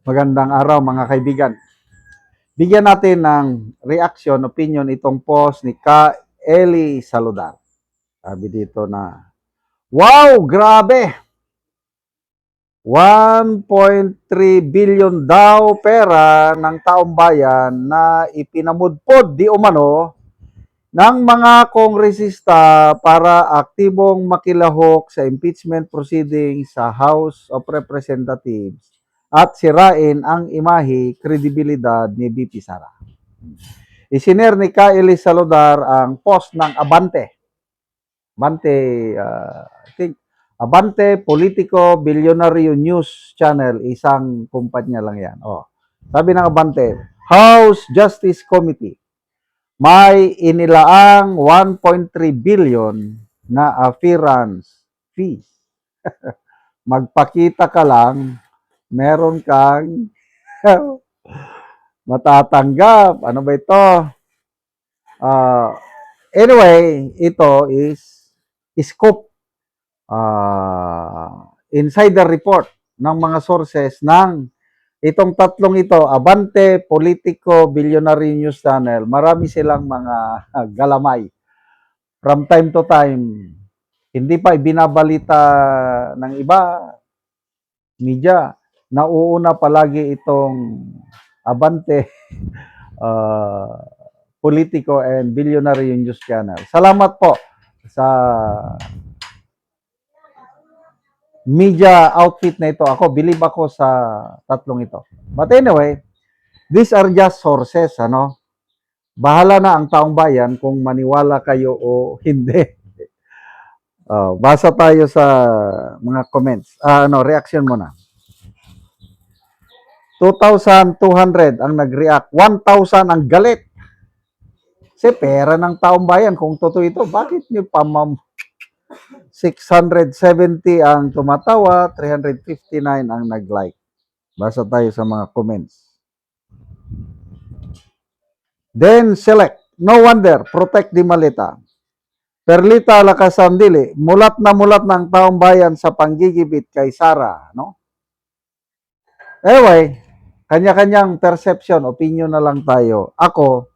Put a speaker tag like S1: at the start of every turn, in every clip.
S1: Magandang araw mga kaibigan. Bigyan natin ng reaction, opinion itong post ni Ka Eli Saludar. Sabi dito na, wow, grabe! 1.3 billion daw pera ng taong bayan na ipinamudpod di umano ng mga kongresista para aktibong makilahok sa impeachment proceedings sa House of Representatives at sirain ang imahe, kredibilidad ni BP Sara. Isiner ni Kaeli Saludar ang post ng Abante. I think, Abante Politico Billionaire News Channel, isang kumpanya lang yan. Sabi ng Abante, House Justice Committee, may inilaang 1.3 billion na appearance fees. Magpakita ka lang, meron kang matatanggap. Ano ba ito? Anyway, ito is scoop. Insider report ng mga sources ng itong tatlong ito, Abante, Politico, Billionaire News Channel. Marami silang mga galamay. From time to time, hindi pa ibinabalita ng iba, media, nauuna palagi itong Abante, Politico and Billionaire News Channel. Salamat po sa media outfit na ito. Believe ako sa tatlong ito. But anyway, these are just sources, ano? Bahala na ang taong bayan kung maniwala kayo o hindi. Basa tayo sa mga comments. Reaction muna. 2,200 ang nag-react. 1,000 ang galit. Kasi pera ng taong bayan. Kung totoo ito, bakit nyo 670 ang tumatawa, 359 ang nag-like. Basa tayo sa mga comments. Then select. No wonder, protect di malita. Perlita Lakasandili, mulat na mulat ng taong bayan sa panggigibit kay Sara, no? Anyway, kanya-kanyang perception, opinion na lang tayo. Ako,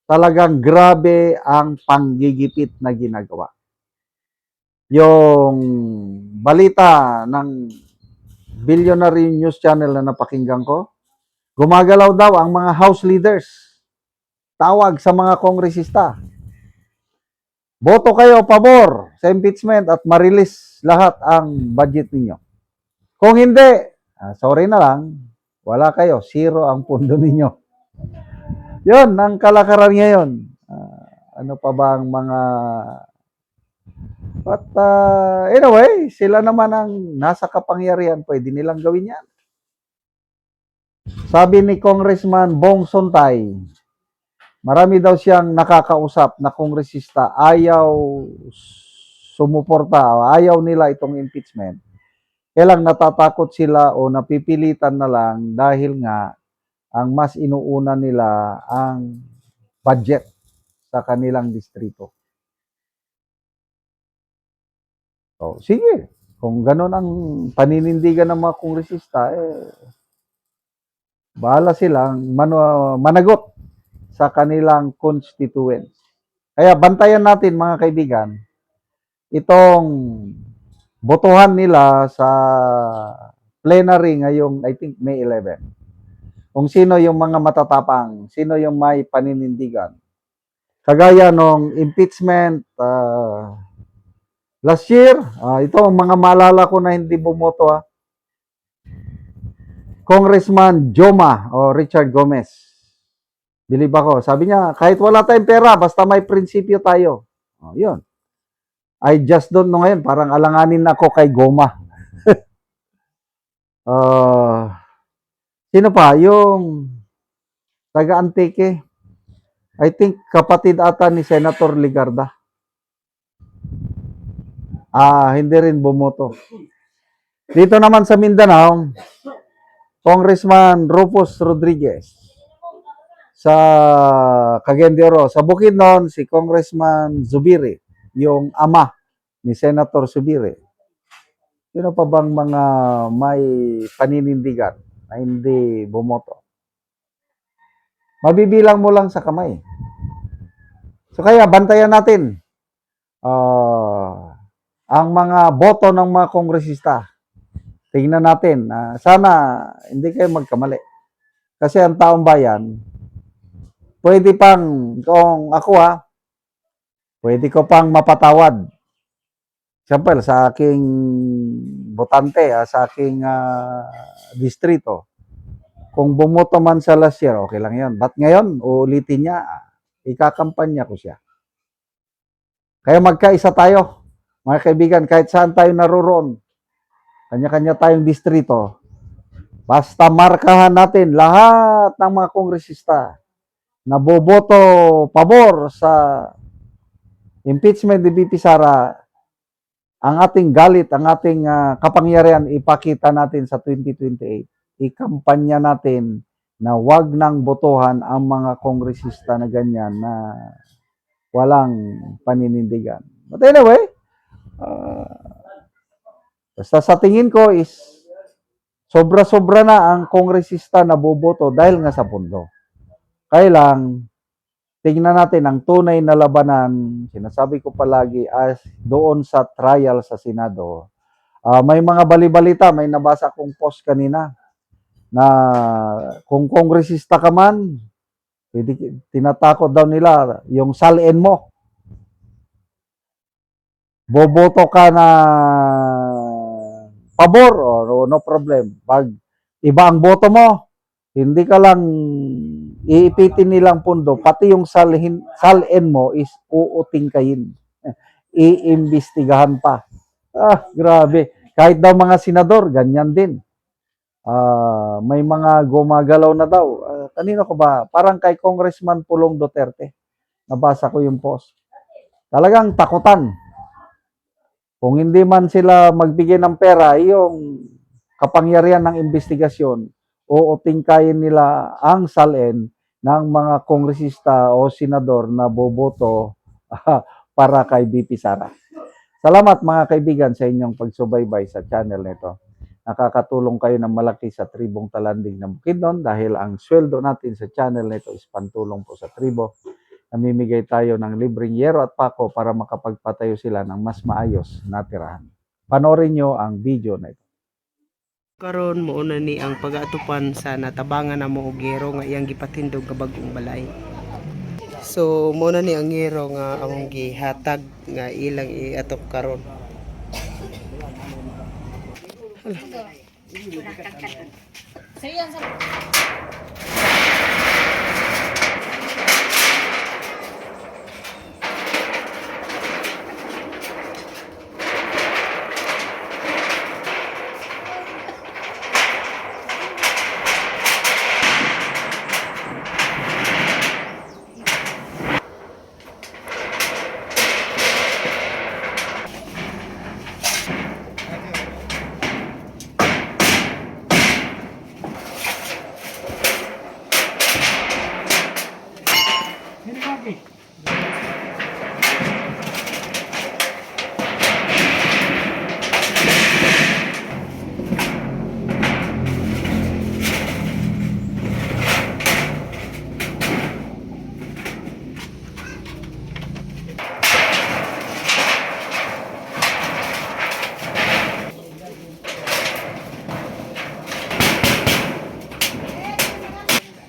S1: talagang grabe ang panggigipit na ginagawa. Yung balita ng Billionaire News Channel na napakinggan ko, gumagalaw daw ang mga house leaders. Tawag sa mga kongresista. Boto kayo pabor sa impeachment at marilis lahat ang budget ninyo. Kung hindi, sorry na lang, wala kayo, zero ang pundo ninyo. Yun, ang kalakaran ngayon. Ano pa ba ang mga... But anyway, sila naman ang nasa kapangyarihan, pwede nilang gawin yan. Sabi ni Congressman Bong Sontay, marami daw siyang nakakausap na kongresista, ayaw sumuporta, ayaw nila itong impeachment. Kailang natatakot sila o napipilitan na lang dahil nga ang mas inuuna nila ang budget sa kanilang distrito. So, sige, kung gano'n ang paninindigan ng mga kongresista, bahala silang managot sa kanilang constituents. Kaya bantayan natin mga kaibigan, itong botohan nila sa plenary ngayong, I think, May 11. Kung sino yung mga matatapang, sino yung may paninindigan. Kagaya nung impeachment last year, ito ang mga maalala ko na hindi bumoto. Congressman Joma o Richard Gomez. Believe ako. Sabi niya, kahit wala tayong pera, basta may prinsipyo tayo. Yun. I just don't know ngayon. Parang alanganin ako kay Goma. Sino pa? Yung taga-Antique. I think kapatid ata ni Senator Ligarda. Hindi rin bumoto. Dito naman sa Mindanao, Congressman Rufus Rodriguez. Sa Cagayan de Oro, sa Bukidnon, si Congressman Zubiri, yung ama ni Senator Zubiri. Sino pa bang mga may paninindigan? na hindi bumoto. Mabibilang mo lang sa kamay. So kaya bantayan natin ang mga boto ng mga kongresista. Tingnan natin. Sana hindi kayo magkamali. Kasi ang taong bayan, pwede pang, kung ako pwede ko pang mapatawad. Siyempre, sa aking botante, sa aking distrito, kung bumoto man sa last year, okay lang yun. But ngayon, uulitin niya, ikakampanya ko siya. Kaya magkaisa tayo, mga kaibigan, kahit saan tayo naroroon, kanya-kanya tayong distrito, basta markahan natin lahat ng mga kongresista na boboto pabor sa impeachment ni VP Sara, ang ating galit, ang ating kapangyarihan ipakita natin sa 2028. Ikampanya natin na wag nang botohan ang mga kongresista na ganyan na walang paninindigan. But anyway, basta sa tingin ko is sobra-sobra na ang kongresista na boboto dahil nga sa pundo. Kaya lang, tingnan natin ang tunay na labanan, sinasabi ko palagi, as doon sa trial sa Senado. May mga balibalita, may nabasa kong post kanina na kung kongresista ka man, tinatakot daw nila yung salin mo. Boboto ka na pabor, no problem. Pag iba ang boto mo, hindi ka lang iipitin nilang pundo, pati yung salin mo is uutingkayin. Iimbestigahan pa. Grabe. Kahit daw mga senador, ganyan din. May mga gumagalaw na daw. Kanino ko ba? Parang kay Congressman Pulong Duterte. Nabasa ko yung post. Talagang takutan. Kung hindi man sila magbigay ng pera, yung kapangyarihan ng investigasyon, uutingkayin nila ang salin ng mga kongresista o senador na boboto para kay VP Sara. Salamat mga kaibigan sa inyong pagsubaybay sa channel nito. Nakakatulong kayo ng malaki sa tribong Talanding ng Bukidnon dahil ang sweldo natin sa channel nito is pantulong po sa tribo. Namimigay tayo ng libreng yero at pako para makapagpatayo sila ng mas maayos na tirahan. Panoorin nyo ang video na ito.
S2: Karon mo una ni ang pag-atupan sa natabangan na mo og yero nga iyang gipatindog nga bagong balay. So mo na ni ang yero nga among gihatag nga ilang iatop karon.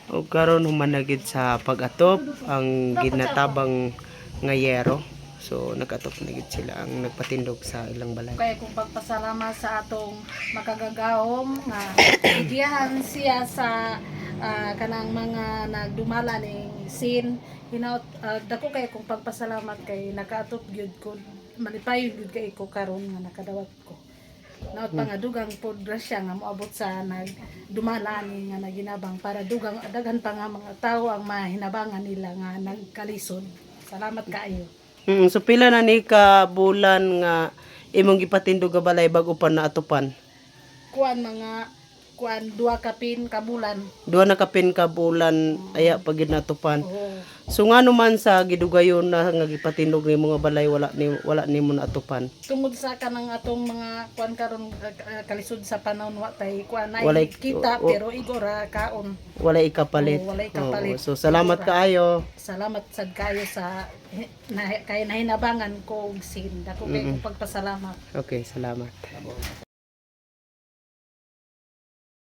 S2: O karon humanagid sa pag-atop ang ginatabang nga yero. So nag-atop na gid sila ang nagpatindog sa ilang balay.
S3: Kaya kung pagpasalamat sa atong makagagahom nga igiyahan siya sa kanang mga nagdumala ning sin hinaut dako kay kung pagpasalamat kay nakaatop gyud ko malipayon gyud kay ko karon nga nakadawat ko. Naot pa nga dugang pod siya nga moabot sa nagdumala ni nga naginabang para dugang daghan pa nga mga tao ang mahinabangan nila nga nagkalisod. Salamat kaayo.
S2: So pila na ni ka bulan nga imong gipatindog nga balay bago pa naatupan?
S3: Kuan mga kuan duha ka pin ka bulan.
S2: Duha na kapin ka bulan aya pag ginatupan.
S3: Oo.
S2: So nga naman sa gidugayon na nga gipatindog ni mga balay wala nimo naatupan.
S3: Tungod sa kanang atong mga kuan karon kalisod sa panahon wa tay kuan ay
S2: Walay-
S3: kita pero igora kaon.
S2: Walay ikapalit.
S3: Oo, walay kapalit.
S2: Oo. So salamat kaayo.
S3: Salamat sad kayo sa kay nahinabangan ko og sin. Dako kay ko pagpasalamat.
S2: Okay, salamat.